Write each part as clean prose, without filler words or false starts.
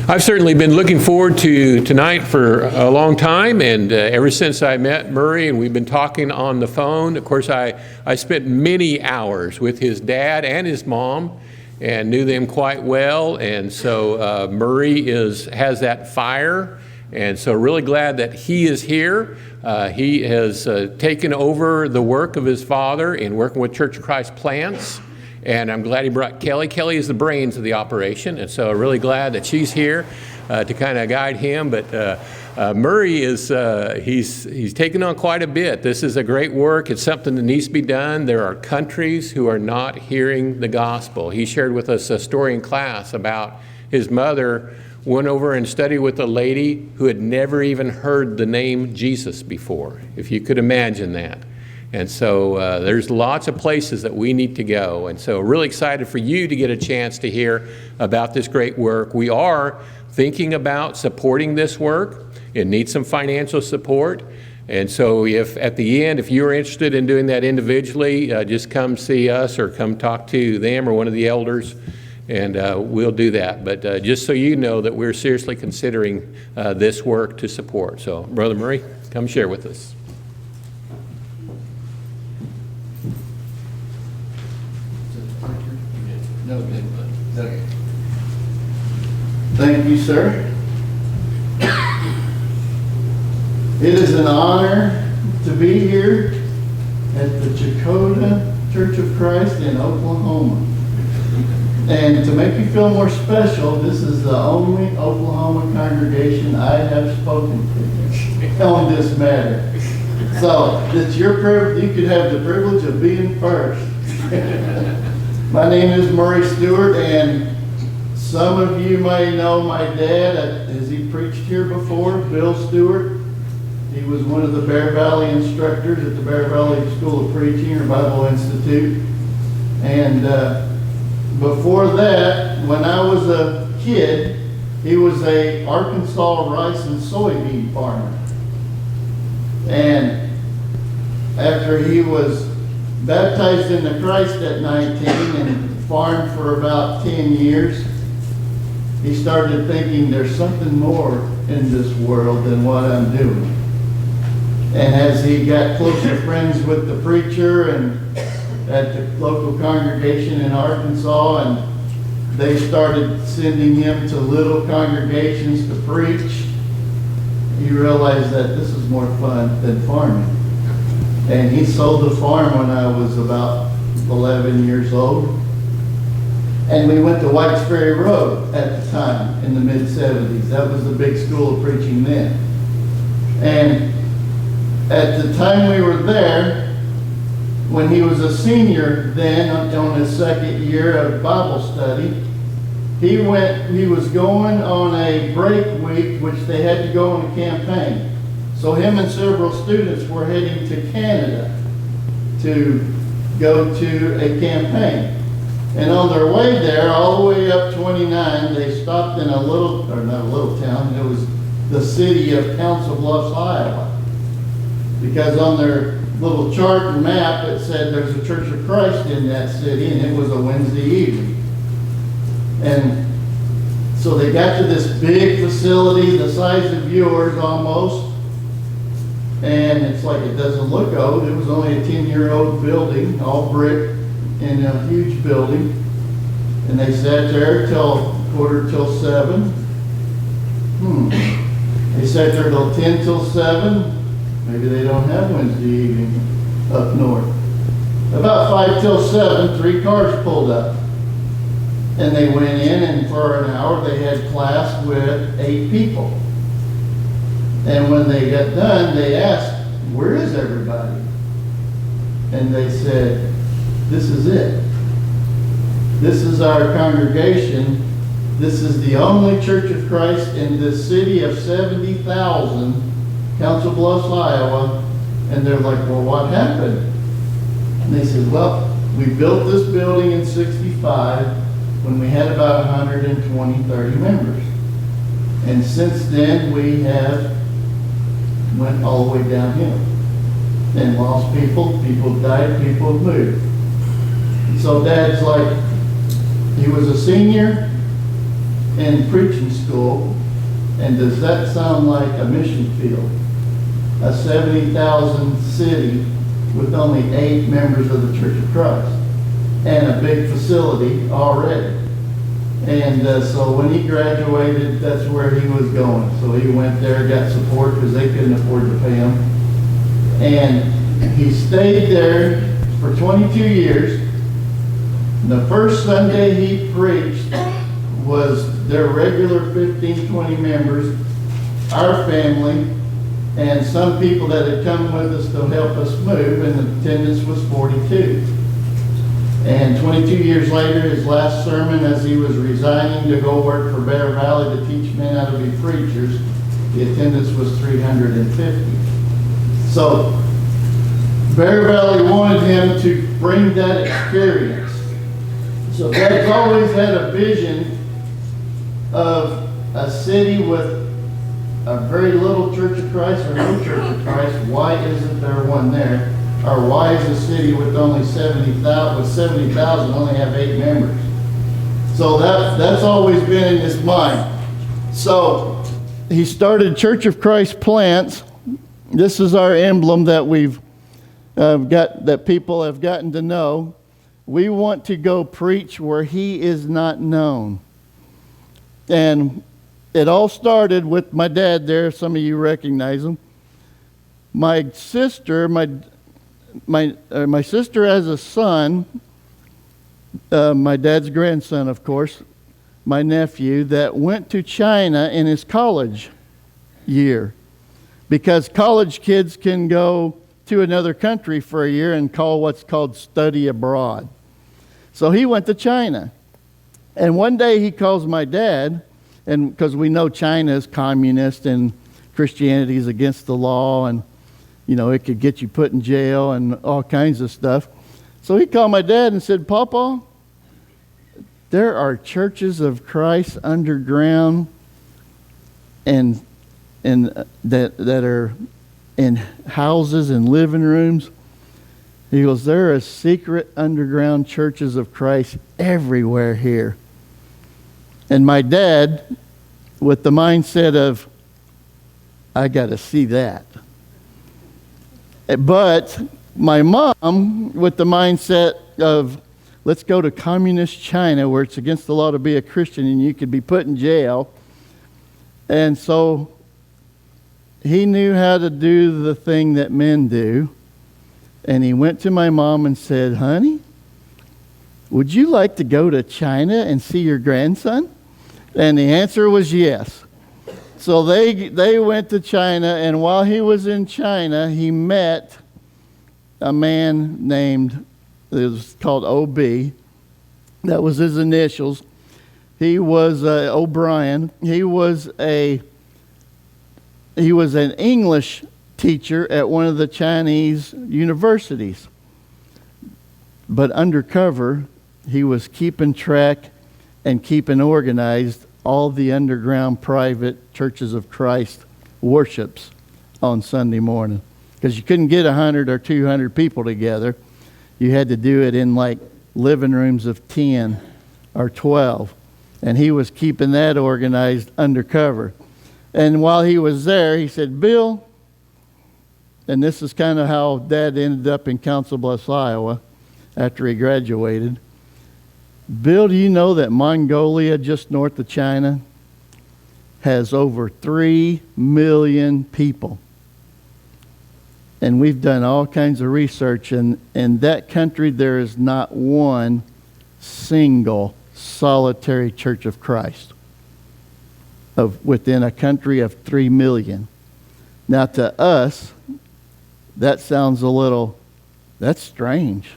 I've certainly been looking forward to tonight for a long time, and ever since I met Murray and we've been talking on the phone. Of course, I spent many hours with his dad and his mom and knew them quite well, and so Murray has that fire, and so really glad that he is here. He has taken over the work of his father in working with Church of Christ Plants. And I'm glad he brought Kelly. Kelly is the brains of the operation, and so I'm really glad that she's here to kind of guide him. But Murray is, he's taken on quite a bit. This is a great work. It's something that needs to be done. There are countries who are not hearing the gospel. He shared with us a story in class about his mother went over and studied with a lady who had never even heard the name Jesus before, if you could imagine that. And so there's lots of places that we need to go. And so really excited for you to get a chance to hear about this great work. We are thinking about supporting this work. It needs some financial support. And so if at the end, if you're interested in doing that individually, just come see us or come talk to them or one of the elders, and we'll do that. But just so you know that we're seriously considering this work to support. So Brother Murray, come share with us. No, okay. Thank you, sir. It is an honor to be here at the Chakota Church of Christ in Oklahoma. And to make you feel more special, this is the only Oklahoma congregation I have spoken to on this matter. So it's your privilege. You could have the privilege of being first. My name is Murray Stewart, and some of you may know my dad. Has he preached here before? Bill Stewart. He was one of the Bear Valley instructors at the Bear Valley School of Preaching or Bible Institute. And before that, when I was a kid, he was a Arkansas rice and soybean farmer. And after he was baptized into Christ at 19 and farmed for about 10 years, he started thinking there's something more in this world than what I'm doing. And as he got closer friends with the preacher and at the local congregation in Arkansas, and they started sending him to little congregations to preach, he realized that this is more fun than farming. And he sold the farm when I was about 11 years old. And we went to Whites Ferry Road at the time in the mid-70s. That was the big school of preaching then. And at the time we were there, when he was a senior then on his second year of Bible study, he was going on a break week, which they had to go on a campaign. So him and several students were heading to Canada to go to a campaign. And on their way there, all the way up 29, they stopped in not a little town, it was the city of Council Bluffs, Iowa. Because on their little chart and map, it said there's a Church of Christ in that city, and it was a Wednesday evening. And so they got to this big facility, the size of yours almost, and it's like it doesn't look old. It was only a 10-year-old building, all brick, in a huge building. And they sat there till 7:15. They sat there till 10 till 7. Maybe they don't have Wednesday evening up north. About 5 till 7, 3 cars pulled up. And they went in, and for an hour they had class with 8 people. And when they got done, they asked, "Where is everybody?" And they said, "This is it. This is our congregation. This is the only Church of Christ in this city of 70,000, Council Bluffs, Iowa." And they're like, "Well, what happened?" And they said, "Well, we built this building in 65 when we had about 120, 30 members. And since then, we have went all the way downhill and lost people. People died, people moved." And so Dad's like, he was a senior. in preaching school. And does that sound like a mission field? A 70,000 city with only 8 members of the Church of Christ, and a big facility already. And so when he graduated, that's where he was going. So he went there, got support because they couldn't afford to pay him. And he stayed there for 22 years. The first Sunday he preached was their regular 15, 20 members, our family, and some people that had come with us to help us move, and the attendance was 42. And 22 years later, his last sermon as he was resigning to go work for Bear Valley to teach men how to be preachers, the attendance was 350. So Bear Valley wanted him to bring that experience. So Dad's always had a vision of a city with a very little Church of Christ or no Church of Christ. Why isn't there one there? Or why is a city with only 70,000 only have 8 members? So that's always been in his mind. So he started Church of Christ Plants. This is our emblem that we've got, that people have gotten to know. We want to go preach where he is not known. And it all started with my dad there. Some of you recognize him. My sister, my sister has a son, my dad's grandson, of course, my nephew, that went to China in his college year. Because college kids can go to another country for a year and call what's called study abroad. So he went to China. And one day he calls my dad, and because we know China is communist and Christianity is against the law, and you know, it could get you put in jail and all kinds of stuff. So he called my dad and said, Papa, there are churches of Christ underground and that are in houses and living rooms. He goes, there are secret underground churches of Christ everywhere here. And my dad, with the mindset of, I got to see that. But my mom, with the mindset of, let's go to communist China where it's against the law to be a Christian and you could be put in jail. And so he knew how to do the thing that men do. And he went to my mom and said, honey, would you like to go to China and see your grandson? And the answer was yes. So they went to China, and while he was in China, he met a man named, it was called O.B. That was his initials. He was O'Brien. He was an English teacher at one of the Chinese universities. But undercover, he was keeping track and keeping organized all the underground private churches of Christ worships on Sunday morning. Because you couldn't get 100 or 200 people together. You had to do it in like living rooms of 10 or 12. And he was keeping that organized undercover. And while he was there, he said, Bill, and this is kind of how Dad ended up in Council Bluffs, Iowa, after he graduated. Bill, do you know that Mongolia, just north of China, has over 3 million people? And we've done all kinds of research, and in that country there is not one single solitary Church of Christ within a country of 3 million. Now to us, that sounds that's strange.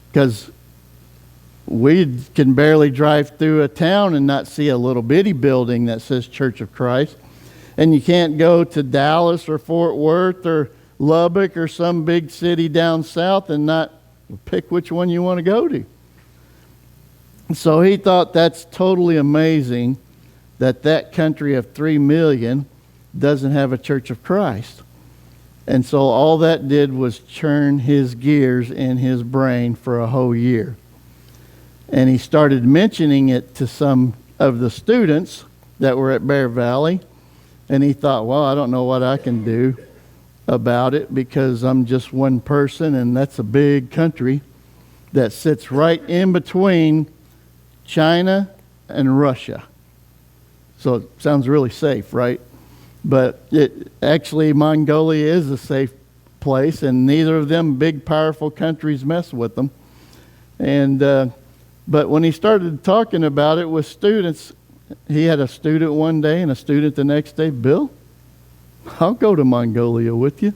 Because we can barely drive through a town and not see a little bitty building that says Church of Christ. And you can't go to Dallas or Fort Worth or Lubbock or some big city down south and not pick which one you want to go to. So he thought that's totally amazing that country of 3 million doesn't have a Church of Christ. And so all that did was churn his gears in his brain for a whole year. And he started mentioning it to some of the students that were at Bear Valley, and he thought, well, I don't know what I can do about it because I'm just one person, and that's a big country that sits right in between China and Russia. So it sounds really safe, right? But actually, Mongolia is a safe place, and neither of them big, powerful countries mess with them. And but when he started talking about it with students, he had a student one day and a student the next day. Bill, I'll go to Mongolia with you.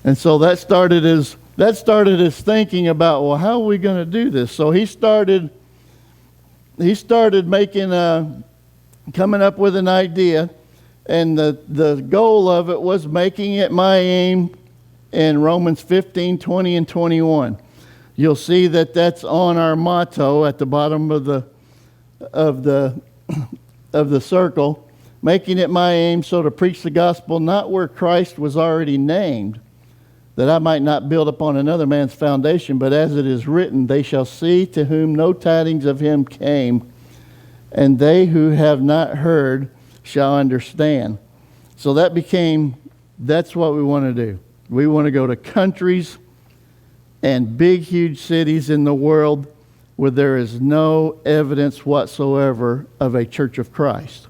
And so that started his thinking about, well, how are we going to do this? So he started making coming up with an idea, and the goal of it was making it my aim in Romans 15, 20, and 21. You'll see that that's on our motto at the bottom of the circle. Making it my aim so to preach the gospel not where Christ was already named, that I might not build upon another man's foundation, but as it is written, they shall see to whom no tidings of him came, and they who have not heard shall understand. So that's what we want to do. We want to go to countries and big, huge cities in the world where there is no evidence whatsoever of a Church of Christ.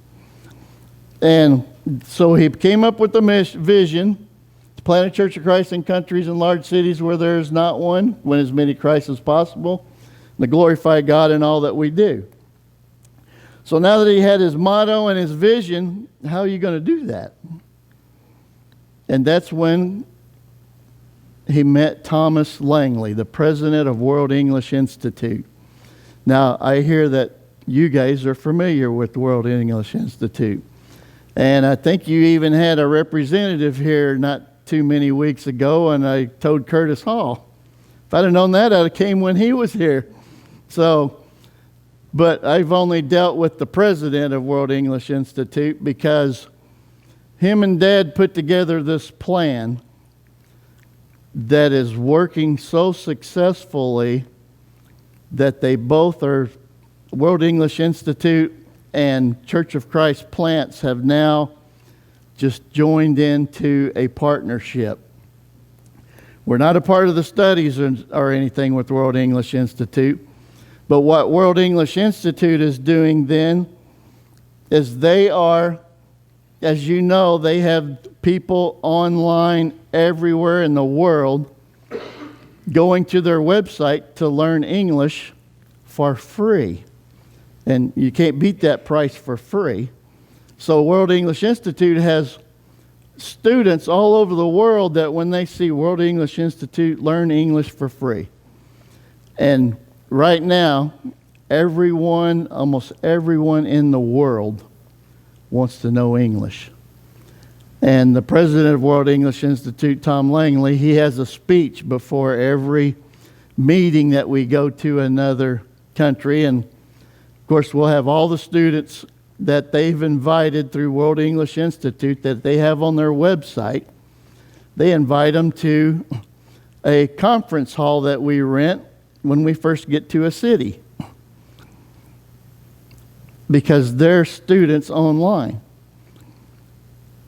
And so he came up with the vision to plant a Church of Christ in countries and large cities where there is not one, win as many Christs as possible, and to glorify God in all that we do. So now that he had his motto and his vision, how are you going to do that? And that's when he met Thomas Langley, the president of World English Institute. Now, I hear that you guys are familiar with the World English Institute. And I think you even had a representative here not too many weeks ago, and I told Curtis Hall. If I'd have known that, I'd have came when he was here. But I've only dealt with the president of World English Institute because him and Dad put together this plan that is working so successfully that they both are, World English Institute and Church of Christ plants have now just joined into a partnership. We're not a part of the studies or anything with World English Institute, but what World English Institute is doing then is they are, as you know, they have people online everywhere in the world going to their website to learn English for free. And you can't beat that price for free. So World English Institute has students all over the world that when they see World English Institute, learn English for free. And right now, almost everyone in the world wants to know English. And the president of World English Institute, Tom Langley, he has a speech before every meeting that we go to another country. And of course, we'll have all the students that they've invited through World English Institute that they have on their website. They invite them to a conference hall that we rent when we first get to a city, because they're students online.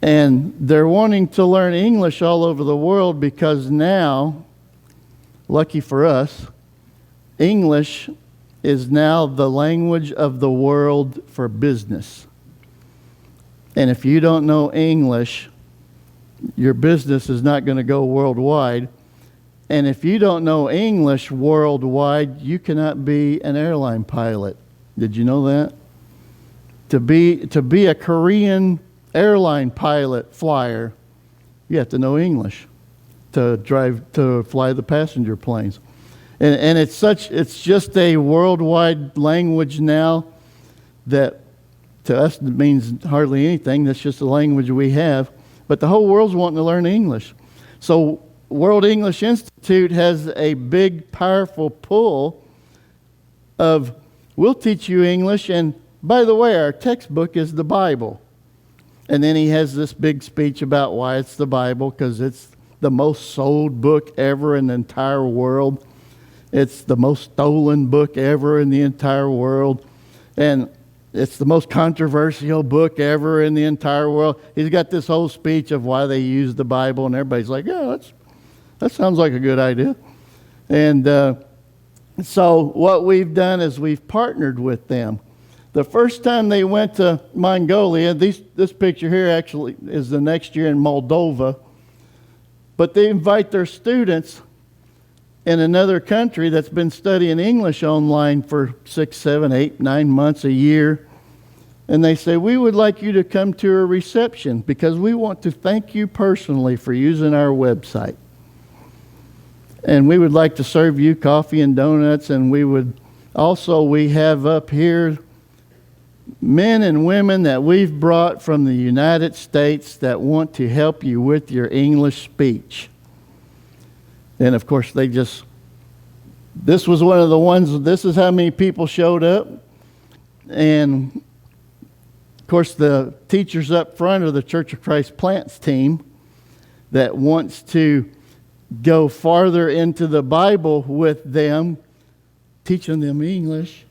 And they're wanting to learn English all over the world because now, lucky for us, English is now the language of the world for business. And if you don't know English, your business is not going to go worldwide. And if you don't know English worldwide, you cannot be an airline pilot. Did you know that? To be a Korean airline pilot, flyer, you have to know English to fly the passenger planes. And it's just a worldwide language now that to us it means hardly anything. That's just a language we have. But the whole world's wanting to learn English. So World English Institute has a big, powerful pull of, we'll teach you English, and by the way, our textbook is the Bible. And then he has this big speech about why it's the Bible, because it's the most sold book ever in the entire world. It's the most stolen book ever in the entire world. And It's the most controversial book ever in the entire world. He's got this whole speech of why they use the Bible, and everybody's like, yeah, that sounds like a good idea. And so what we've done is we've partnered with them. The first time they went to Mongolia, this picture here actually is the next year in Moldova, but they invite their students in another country that's been studying English online for 6, 7, 8, 9 months, a year. And they say, we would like you to come to a reception because we want to thank you personally for using our website. And we would like to serve you coffee and donuts. And we have up here men and women that we've brought from the United States that want to help you with your English speech. And of course, this was one of the ones, this is how many people showed up. And of course, the teachers up front are the Church of Christ Plants team that wants to go farther into the Bible with them, teaching them English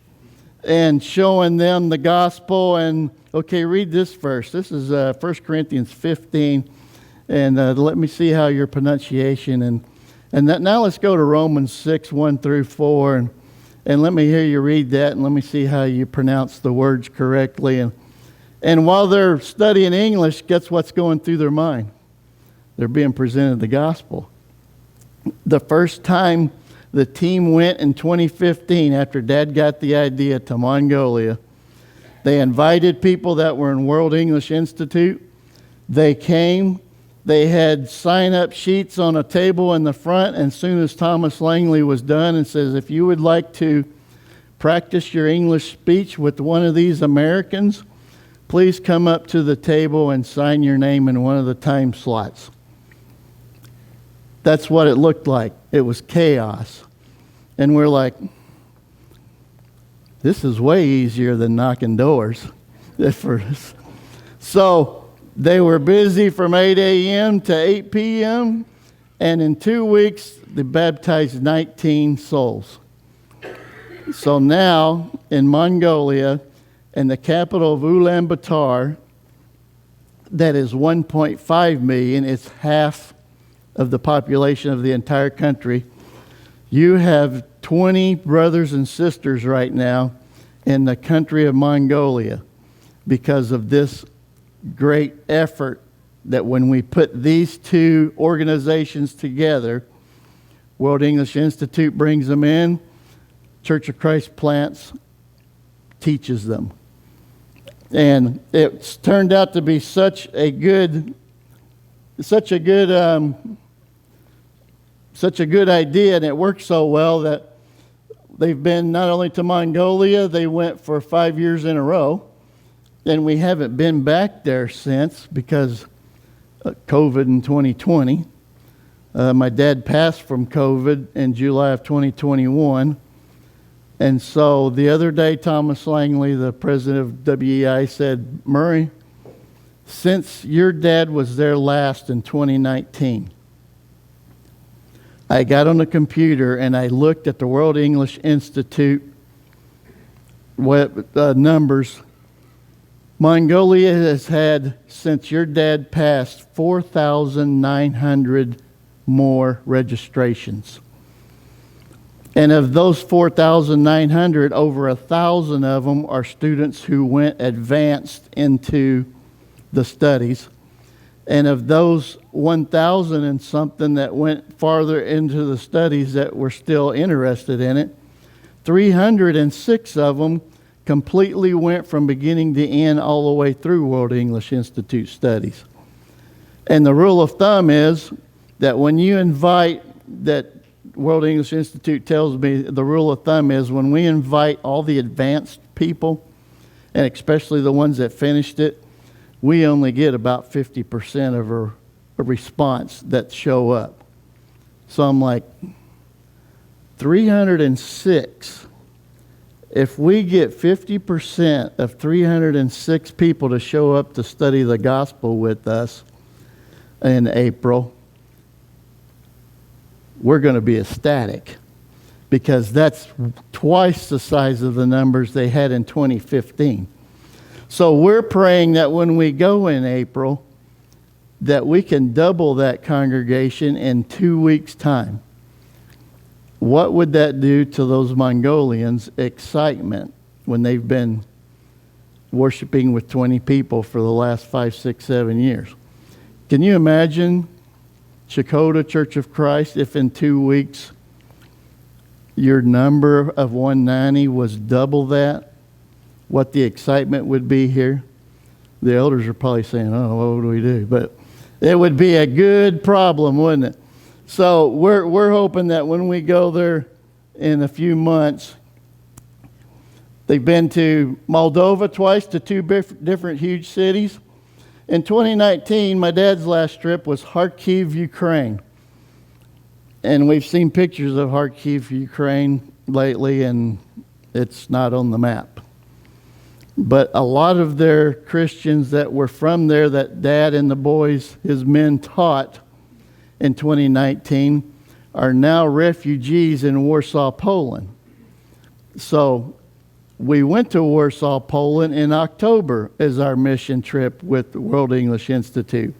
and showing them the gospel. And okay, read this verse. This is 1 Corinthians 15. And let me see how your pronunciation now let's go to Romans 6, 1 through 4, and let me hear you read that, and let me see how you pronounce the words correctly. And while they're studying English, guess what's going through their mind? They're being presented the gospel. The first time the team went in 2015, after Dad got the idea, to Mongolia, they invited people that were in World English Institute. They came. They had sign-up sheets on a table in the front, and as soon as Thomas Langley was done and says, if you would like to practice your English speech with one of these Americans, please come up to the table and sign your name in one of the time slots. That's what it looked like. It was chaos. And we're like, this is way easier than knocking doors. So they were busy from 8 a.m. to 8 p.m., and in 2 weeks, they baptized 19 souls. So now, in Mongolia, in the capital of Ulaanbaatar, that is 1.5 million, it's half of the population of the entire country. You have 20 brothers and sisters right now in the country of Mongolia because of this great effort that when we put these two organizations together, World English Institute brings them in, Church of Christ Plants teaches them. And it's turned out to be such a good idea, and it worked so well that they've been not only to Mongolia, they went for 5 years in a row. And we haven't been back there since because COVID in 2020. My dad passed from COVID in July of 2021. And so the other day, Thomas Langley, the president of WEI, said, Murray, since your dad was there last in 2019, I got on the computer and I looked at the World English Institute numbers. Mongolia has had, since your dad passed, 4,900 more registrations. And of those 4,900, over 1,000 of them are students who went advanced into the studies. And of those 1,000 and something that went farther into the studies that were still interested in it, 306 of them completely went from beginning to end all the way through World English Institute studies. And the rule of thumb is that when you invite, that World English Institute tells me the rule of thumb is when we invite all the advanced people, and especially the ones that finished it, we only get about 50% of a response that show up. So I'm like, 306. If we get 50% of 306 people to show up to study the gospel with us in April, we're going to be ecstatic because that's twice the size of the numbers they had in 2015. So we're praying that when we go in April, that we can double that congregation in 2 weeks' time. What would that do to those Mongolians' excitement when they've been worshiping with 20 people for the last 5, 6, 7 years? Can you imagine Chakotay Church of Christ if in 2 weeks your number of 190 was double that? What the excitement would be here? The elders are probably saying, oh, what do we do? But it would be a good problem, wouldn't it? So we're hoping that when we go there in a few months, they've been to Moldova twice, to two different huge cities. In 2019, my dad's last trip was Kharkiv, Ukraine. And we've seen pictures of Kharkiv, Ukraine lately, and it's not on the map. But a lot of their Christians that were from there that Dad and the boys, his men, taught in 2019 are now refugees in Warsaw, Poland. So we went to Warsaw, Poland in October as our mission trip with the World English Institute.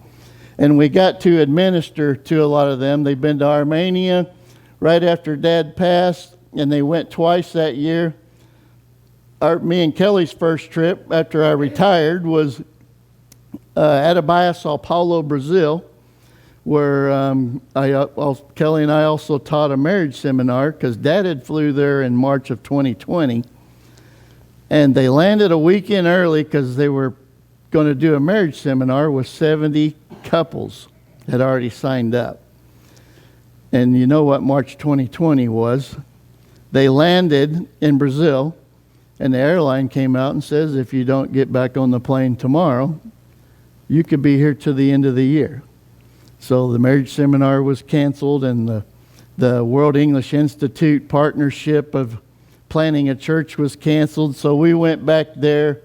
And we got to administer to a lot of them. They've been to Armenia right after Dad passed, and they went twice that year. Me and Kelly's first trip after I retired was Atibaia, Sao Paulo, Brazil, where Kelly and I also taught a marriage seminar because Dad had flew there in March of 2020. And they landed a weekend early because they were going to do a marriage seminar with 70 couples had already signed up. And you know what March 2020 was. They landed in Brazil, and the airline came out and says, if you don't get back on the plane tomorrow, you could be here to the end of the year. So the marriage seminar was canceled, and the World English Institute partnership of planning a church was canceled. So we went back there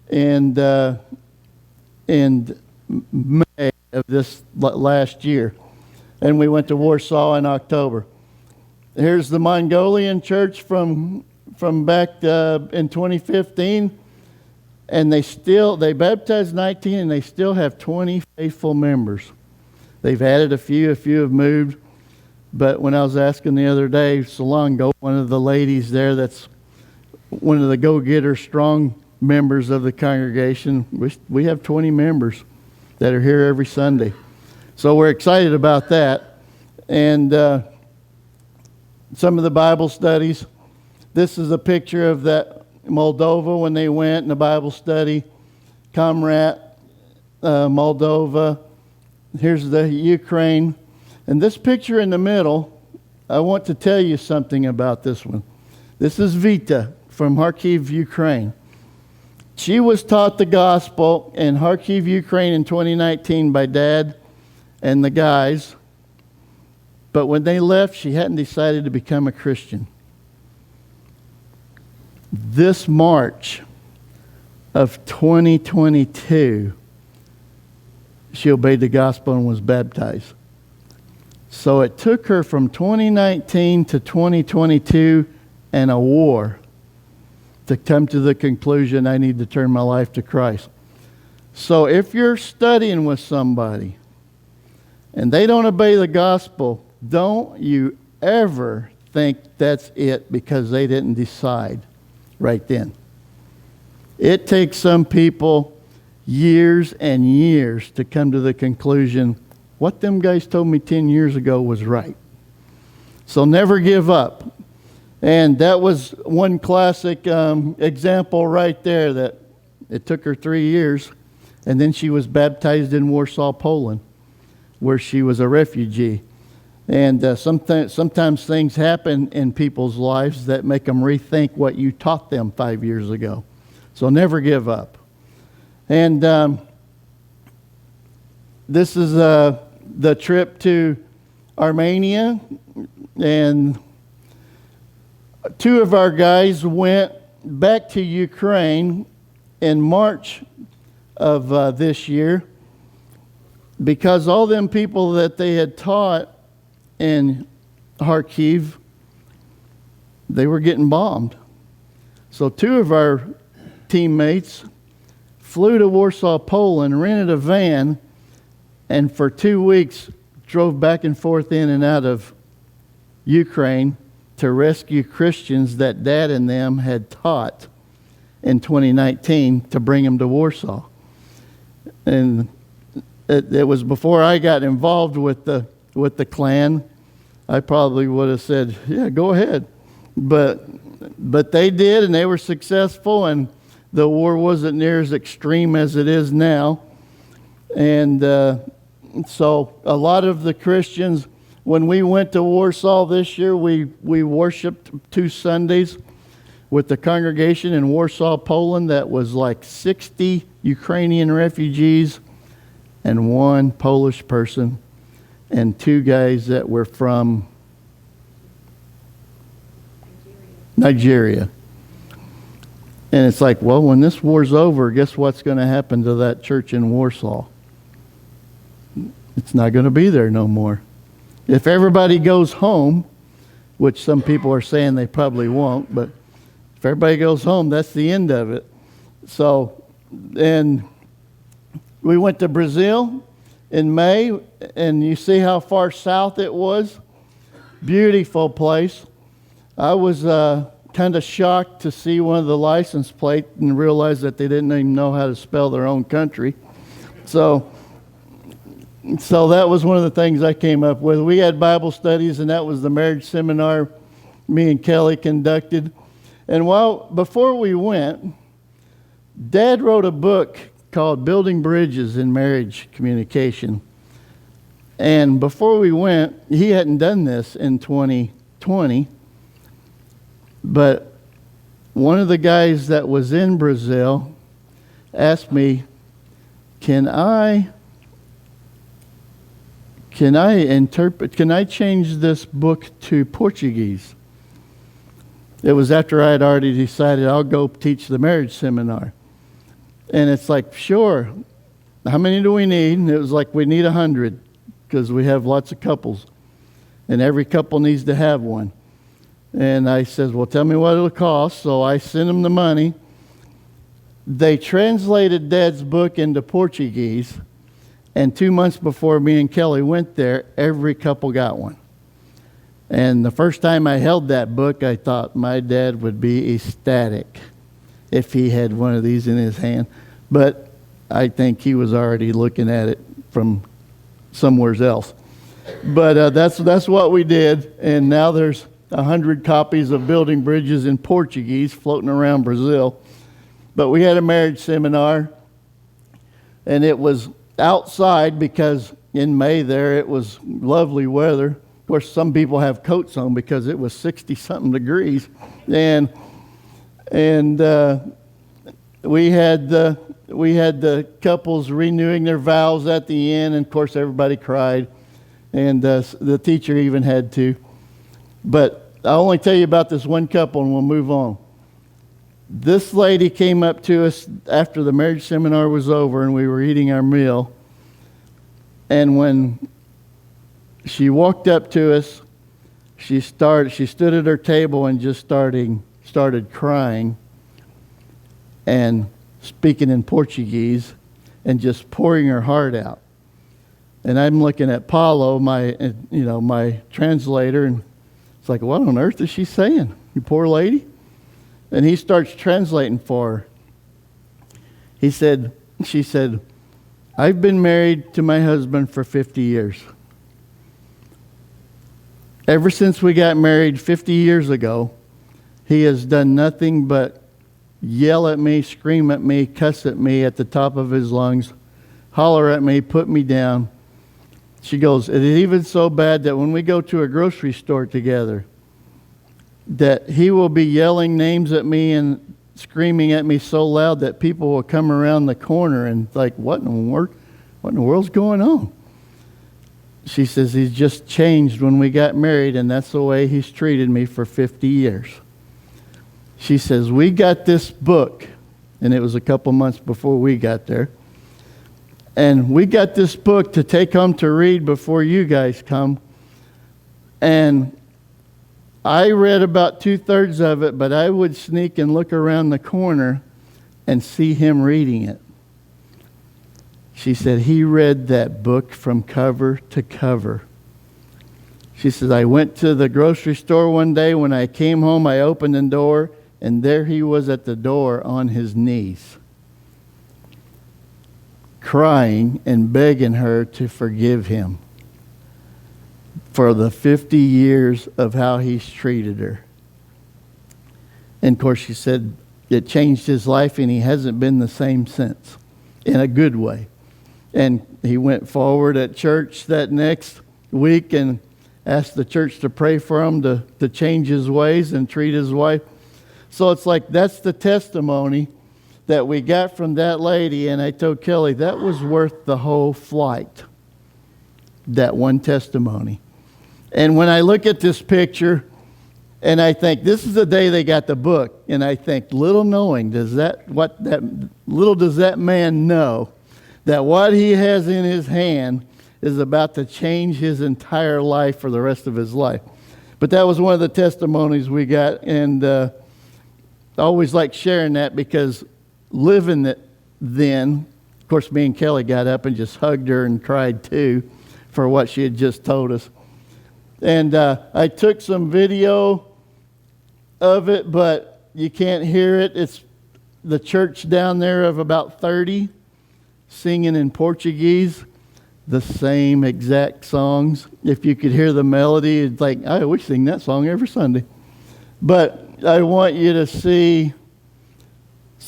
in May of this last year, and we went to Warsaw in October. Here's the Mongolian church from back in 2015, and they baptized 19, and they still have 20 faithful members. They've added a few have moved, but when I was asking the other day, Salongo, one of the ladies there that's one of the go-getter strong members of the congregation, we have 20 members that are here every Sunday. So we're excited about that. And some of the Bible studies. This is a picture of that Moldova when they went in the Bible study. Comrat, Moldova. Here's the Ukraine. And this picture in the middle, I want to tell you something about this one. This is Vita from Kharkiv, Ukraine. She was taught the gospel in Kharkiv, Ukraine in 2019 by Dad and the guys. But when they left, she hadn't decided to become a Christian. This March of 2022, she obeyed the gospel and was baptized. So it took her from 2019 to 2022 and a war to come to the conclusion, I need to turn my life to Christ. So if you're studying with somebody and they don't obey the gospel, don't you ever think that's it because they didn't decide right then. It takes some people years and years to come to the conclusion, what them guys told me 10 years ago was right. So never give up. And that was one classic example right there, that it took her 3 years, and then she was baptized in Warsaw, Poland, where she was a refugee. And sometimes things happen in people's lives that make them rethink what you taught them 5 years ago. So never give up. And this is the trip to Armenia, and two of our guys went back to Ukraine in March of this year because all them people that they had taught in Kharkiv, they were getting bombed. So two of our teammates flew to Warsaw, Poland, rented a van, and for 2 weeks drove back and forth in and out of Ukraine to rescue Christians that Dad and them had taught in 2019 to bring them to Warsaw. And it was before I got involved with the Klan. I probably would have said, yeah, go ahead. But they did, and they were successful, and the war wasn't near as extreme as it is now. And so a lot of the Christians, when we went to Warsaw this year, we worshiped 2 Sundays with the congregation in Warsaw, Poland, that was like 60 Ukrainian refugees and 1 Polish person and 2 guys that were from Nigeria. And it's like, well, when this war's over, guess what's going to happen to that church in Warsaw? It's not going to be there no more. If everybody goes home, which some people are saying they probably won't, but if everybody goes home, that's the end of it. So, and we went to Brazil in May, and you see how far south it was? Beautiful place. I was kind of shocked to see one of the license plates and realize that they didn't even know how to spell their own country. So that was one of the things I came up with. We had Bible studies, and that was the marriage seminar me and Kelly conducted. And before we went, Dad wrote a book called Building Bridges in Marriage Communication. And before we went, he hadn't done this in 2020, but one of the guys that was in Brazil asked me, can I change this book to Portuguese? It was after I had already decided I'll go teach the marriage seminar. And it's like, sure. How many do we need? And it was like, we need 100 because we have lots of couples. And every couple needs to have one. And I said, well, tell me what it'll cost. So I sent them the money. They translated Dad's book into Portuguese. And 2 months before me and Kelly went there, every couple got one. And the first time I held that book, I thought my dad would be ecstatic if he had one of these in his hand. But I think he was already looking at it from somewhere else. But that's what we did. And now there's 100 copies of Building Bridges in Portuguese floating around Brazil. But we had a marriage seminar, and it was outside because in May there it was lovely weather. Of course, some people have coats on because it was 60-something degrees. And we had the couples renewing their vows at the end, and of course everybody cried, and the teacher even had to. But I'll only tell you about this one couple, and we'll move on. This lady came up to us after the marriage seminar was over, and we were eating our meal. And when she walked up to us, she stood at her table and just started crying and speaking in Portuguese and just pouring her heart out. And I'm looking at Paulo, my translator, and it's like, what on earth is she saying? You poor lady. And he starts translating for her. She said, I've been married to my husband for 50 years. Ever since we got married 50 years ago, he has done nothing but yell at me, scream at me, cuss at me at the top of his lungs, holler at me, put me down. She goes, it is even so bad that when we go to a grocery store together, that he will be yelling names at me and screaming at me so loud that people will come around the corner and like, what in the world's going on? She says he's just changed when we got married, and that's the way he's treated me for 50 years. She says, we got this book, and it was a couple months before we got there, and we got this book to take home to read before you guys come, and I read about 2/3 of it, but I would sneak and look around the corner and see him reading it. She said, he read that book from cover to cover. She says, I went to the grocery store one day. When I came home, I opened the door, and there he was at the door on his knees, crying and begging her to forgive him for the 50 years of how he's treated her. And of course, she said it changed his life, and he hasn't been the same since, in a good way. And he went forward at church that next week and asked the church to pray for him to change his ways and treat his wife. So it's like that's the testimony that we got from that lady. And I told Kelly, that was worth the whole flight, that one testimony. And when I look at this picture, and I think this is the day they got the book, and I think little does that man know that what he has in his hand is about to change his entire life for the rest of his life. But that was one of the testimonies we got, and I always like sharing that because living it then, of course, me and Kelly got up and just hugged her and cried too for what she had just told us. And I took some video of it, but you can't hear it. It's the church down there of about 30 singing in Portuguese the same exact songs. If you could hear the melody, it's like, we sing that song every Sunday. But I want you to see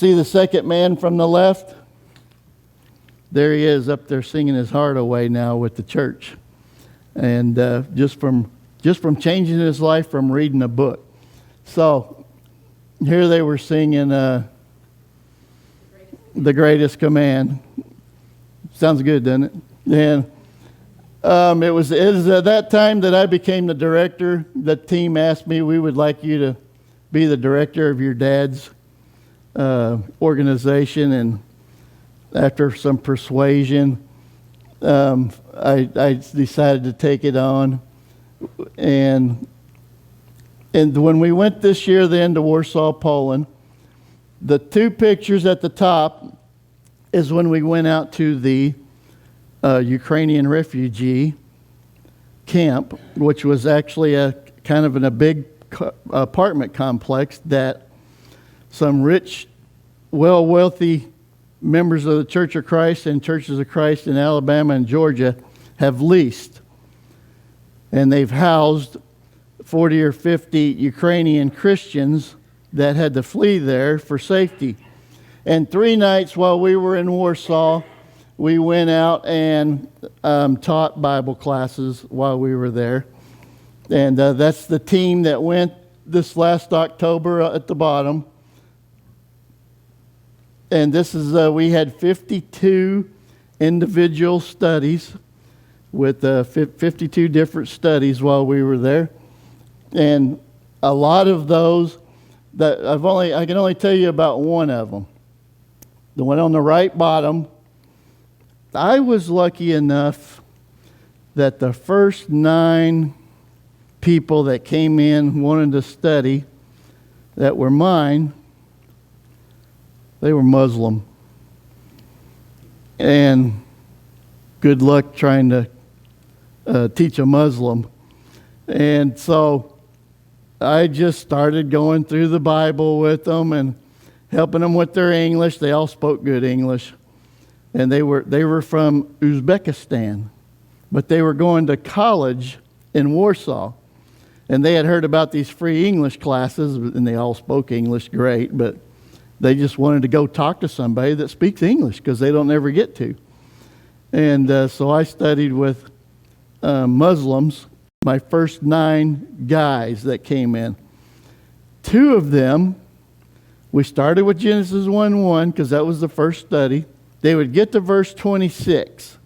the second man from the left. There he is up there singing his heart away now with the church. And just from changing his life from reading a book. So here they were singing The Greatest Command. Sounds good, doesn't it? And it was at that time that I became the director. The team asked me, we would like you to be the director of your dad's organization. And after some persuasion, I decided to take it on. And when we went this year then to Warsaw, Poland, the two pictures at the top is when we went out to the Ukrainian refugee camp, which was actually a big apartment complex that some rich, wealthy members of the Church of Christ and Churches of Christ in Alabama and Georgia have leased. And they've housed 40 or 50 Ukrainian Christians that had to flee there for safety. And 3 nights while we were in Warsaw, we went out and taught Bible classes while we were there. And that's the team that went this last October at the bottom. And this is, we had 52 individual studies with 52 different studies while we were there. And a lot of those, I can only tell you about one of them. The one on the right bottom, I was lucky enough that the first 9 people that came in wanting to study that were mine, they were Muslim. And good luck trying to teach a Muslim. And so I just started going through the Bible with them and helping them with their English. They all spoke good English. And they were from Uzbekistan. But they were going to college in Warsaw. And they had heard about these free English classes, and they all spoke English great, but they just wanted to go talk to somebody that speaks English because they don't ever get to. And so I studied with Muslims, my first 9 guys that came in. 2 of them, we started with Genesis 1:1 because that was the first study. They would get to verse 26.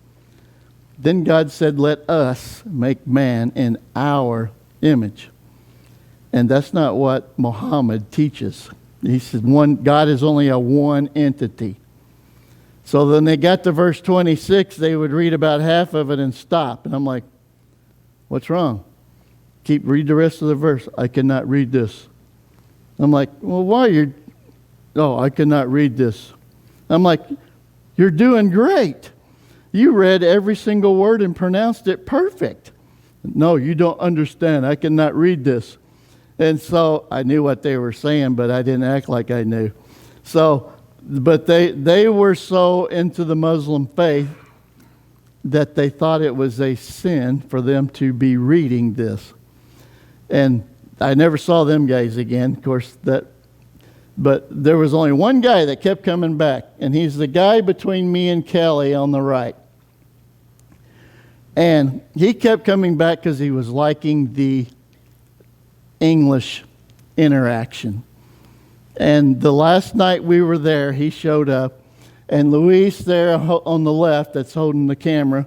Then God said, let us make man in our image. And that's not what Muhammad teaches. He said God is only a one entity. So then they got to verse 26, they would read about half of it and stop. And I'm like, what's wrong? Read the rest of the verse. I cannot read this. I'm like, well, why? I cannot read this. I'm like, you're doing great. You read every single word and pronounced it perfect. No, you don't understand. I cannot read this. And so I knew what they were saying, but I didn't act like I knew. So, but they were so into the Muslim faith that they thought it was a sin for them to be reading this. And I never saw them guys again, of course, but there was only one guy that kept coming back, and he's the guy between me and Kelly on the right. And he kept coming back because he was liking the English interaction. And the last night we were there, he showed up, and Luis there on the left that's holding the camera,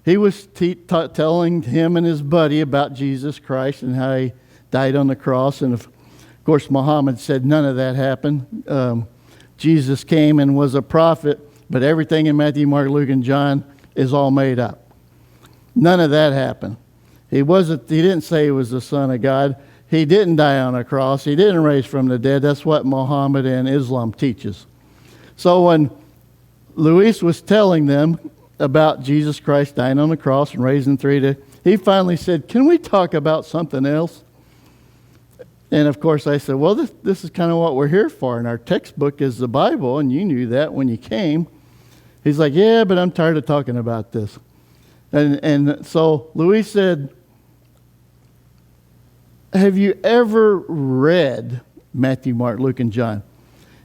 he was telling him and his buddy about Jesus Christ and how he died on the cross. And of course, Muhammad said none of that happened. Jesus came and was a prophet, but everything in Matthew, Mark, Luke, and John is all made up. None of that happened. He didn't say he was the Son of God. He didn't die on a cross. He didn't raise from the dead. That's what Muhammad and Islam teaches. So when Luis was telling them about Jesus Christ dying on the cross and raising 3 days, he finally said, "Can we talk about something else?" And of course I said, "Well, this is kind of what we're here for, and our textbook is the Bible, and you knew that when you came." He's like, "Yeah, but I'm tired of talking about this." And so Luis said, "Have you ever read Matthew, Mark, Luke, and John?"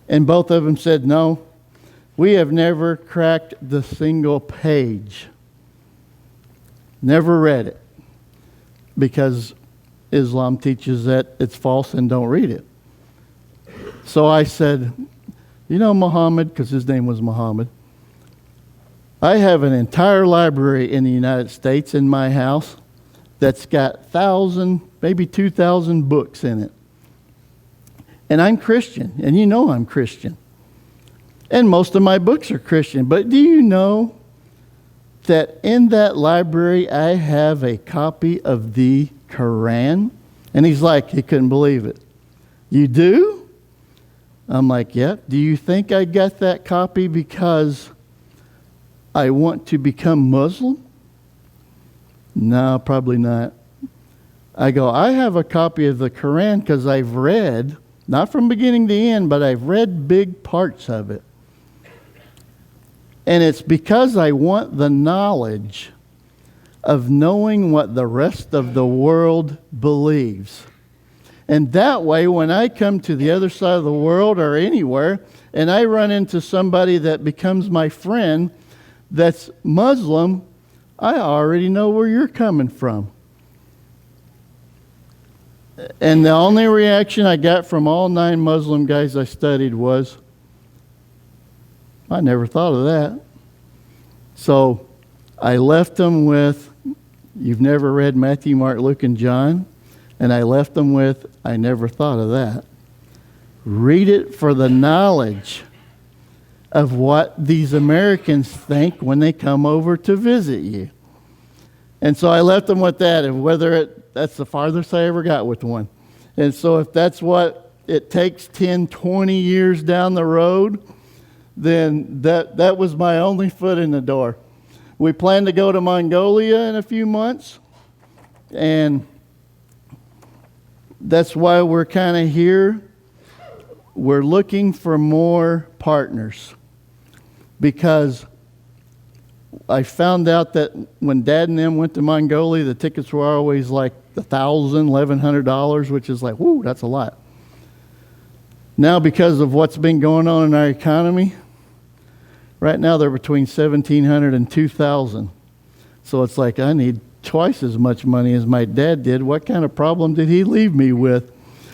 And both of them said, "No, we have never cracked the single page. Never read it. Because Islam teaches that it's false and don't read it." So I said, "You know, Muhammad," because his name was Muhammad, "I have an entire library in the United States in my house that's got 1,000, maybe 2,000 books in it. And I'm Christian, and you know I'm Christian. And most of my books are Christian. But do you know that in that library I have a copy of the Quran?" And he's like, he couldn't believe it. "You do?" I'm like, "Yep." "Do you think I got that copy because I want to become Muslim?" "No, probably not." I go, "I have a copy of the Quran because I've read, not from beginning to end, but I've read big parts of it. And it's because I want the knowledge of knowing what the rest of the world believes. And that way, when I come to the other side of the world or anywhere, and I run into somebody that becomes my friend that's Muslim, I already know where you're coming from." And the only reaction I got from all 9 Muslim guys I studied was, "I never thought of that." So I left them with, "You've never read Matthew, Mark, Luke, and John?" And I left them with, "I never thought of that. Read it for the knowledge of what these Americans think when they come over to visit you." And so I left them with that, and that's the farthest I ever got with one. And so if that's what it takes 10, 20 years down the road, then that was my only foot in the door. We plan to go to Mongolia in a few months, and that's why we're kind of here. We're looking for more partners, because I found out that when Dad and them went to Mongolia, the tickets were always like $1,000, $1,100, which is like, whoo, that's a lot. Now, because of what's been going on in our economy, right now they're between $1,700 and $2,000. So it's like, I need twice as much money as my dad did. What kind of problem did he leave me with?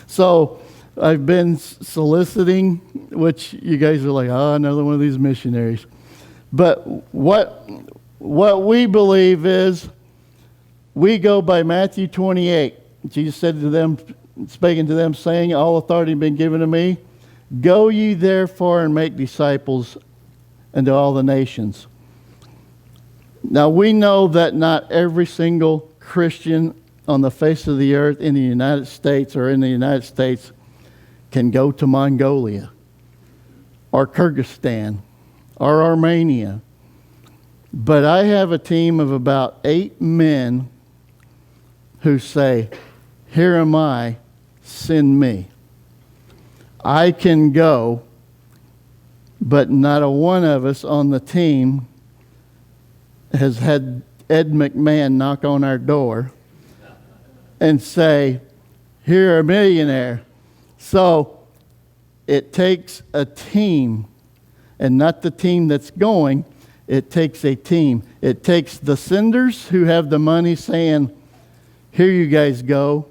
So I've been soliciting, which you guys are like, "Oh, another one of these missionaries." But what we believe is, we go by Matthew 28. Jesus said to them, speaking to them, saying, "All authority has been given to me. Go ye therefore and make disciples unto all the nations." Now we know that not every single Christian on the face of the earth in the United States or in the United States can go to Mongolia or Kyrgyzstan or Armenia. But I have a team of about 8 men who say, "Here am I, send me." I can go, but not a one of us on the team has had Ed McMahon knock on our door and say, "Here, a millionaire." So it takes a team, and not the team that's going. It takes a team. It takes the senders who have the money saying, "Here you guys go.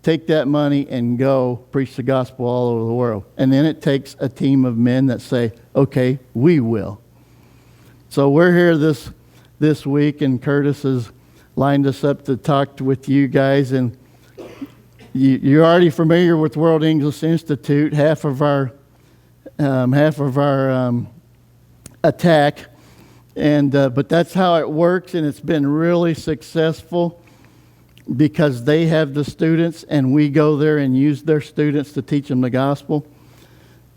Take that money and go preach the gospel all over the world." And then it takes a team of men that say, "Okay, we will." So we're here this week, and Curtis has lined us up to talk with you guys. And you're already familiar with World English Institute. Half of our attack, and but that's how it works, and it's been really successful because they have the students, and we go there and use their students to teach them the gospel.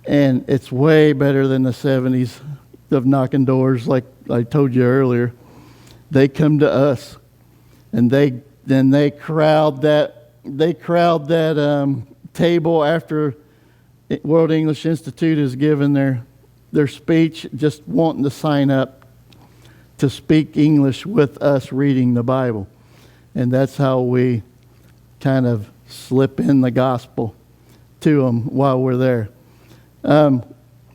And it's way better than the 70s of knocking doors, like I told you earlier. They come to us, and they crowd that table after World English Institute has given their speech, just wanting to sign up to speak English with us reading the Bible. And that's how we kind of slip in the gospel to them while we're there.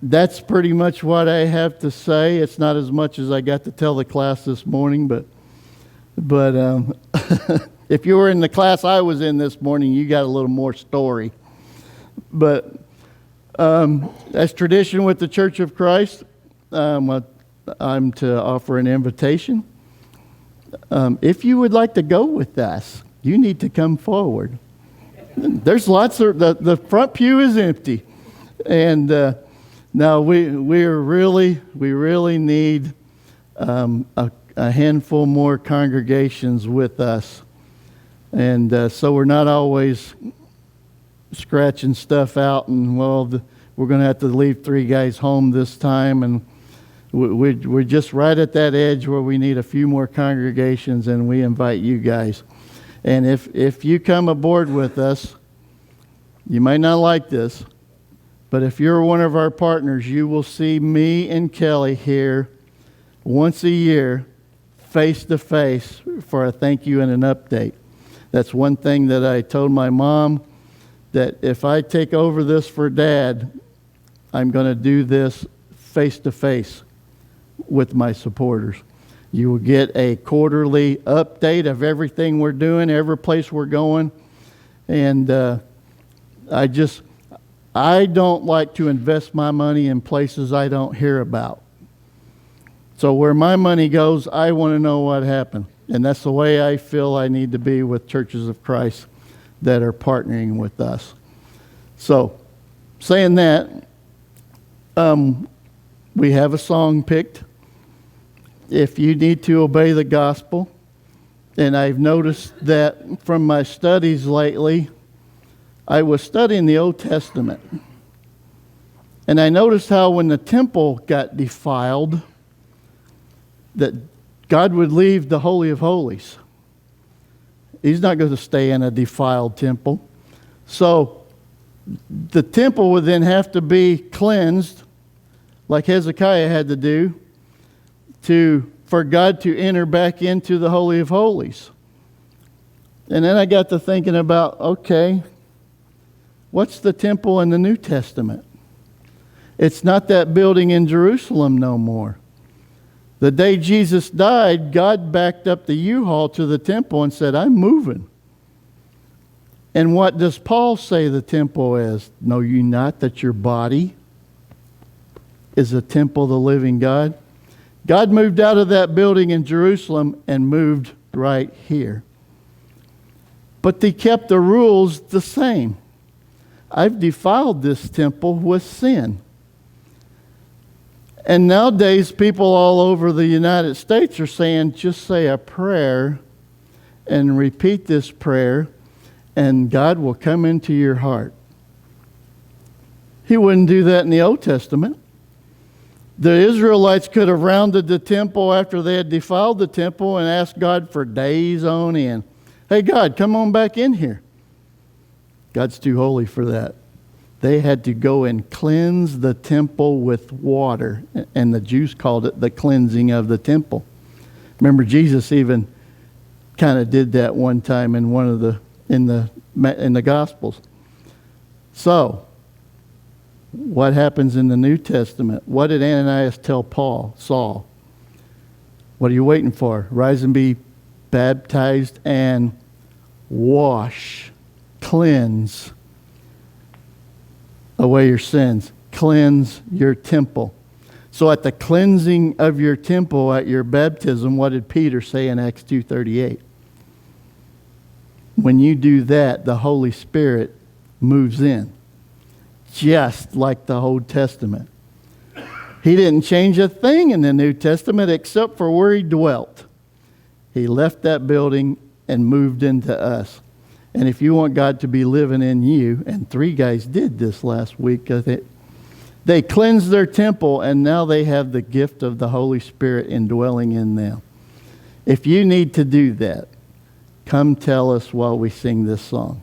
That's pretty much what I have to say. It's not as much as I got to tell the class this morning, but if you were in the class I was in this morning, you got a little more story. But as tradition with the Church of Christ, I'm to offer an invitation. If you would like to go with us, you need to come forward. There's lots of the front pew is empty, and now we really need a handful more congregations with us, and so we're not always scratching stuff out and we're going to have to leave 3 guys home this time, and we're just right at that edge where we need a few more congregations, and we invite you guys. And if you come aboard with us, you might not like this, but if you're one of our partners, you will see me and Kelly here once a year, face to face, for a thank you and an update. That's one thing that I told my mom, that if I take over this for Dad, I'm going to do this face to face with my supporters. You will get a quarterly update of everything we're doing, every place we're going. And I don't like to invest my money in places I don't hear about. So where my money goes, I want to know what happened. And that's the way I feel I need to be with Churches of Christ that are partnering with us. So, saying that, we have a song picked. If you need to obey the gospel, and I've noticed that from my studies lately, I was studying the Old Testament, and I noticed how when the temple got defiled, that God would leave the Holy of Holies. He's not going to stay in a defiled temple. So the temple would then have to be cleansed, like Hezekiah had to do, for God to enter back into the Holy of Holies. And then I got to thinking about, okay, what's the temple in the New Testament? It's not that building in Jerusalem no more. The day Jesus died, God backed up the U-Haul to the temple and said, "I'm moving." And what does Paul say the temple is? Know you not that your body is a temple of the living God? God moved out of that building in Jerusalem and moved right here. But they kept the rules the same. I've defiled this temple with sin. And nowadays, people all over the United States are saying, just say a prayer and repeat this prayer, and God will come into your heart. He wouldn't do that in the Old Testament. The Israelites could have rounded the temple after they had defiled the temple and asked God for days on end. Hey, God, come on back in here. God's too holy for that. They had to go and cleanse the temple with water, and the Jews called it the cleansing of the temple. Remember, Jesus even kind of did that one time in one of in the Gospels. So, what happens in the New Testament? What did Ananias tell Saul? What are you waiting for? Rise and be baptized and wash, cleanse away your sins. Cleanse your temple. So at the cleansing of your temple at your baptism, what did Peter say in Acts 2:38? When you do that, the Holy Spirit moves in. Just like the Old Testament. He didn't change a thing in the New Testament except for where he dwelt. He left that building and moved into us. And if you want God to be living in you, and 3 guys did this last week, I think, they cleansed their temple and now they have the gift of the Holy Spirit indwelling in them. If you need to do that, come tell us while we sing this song.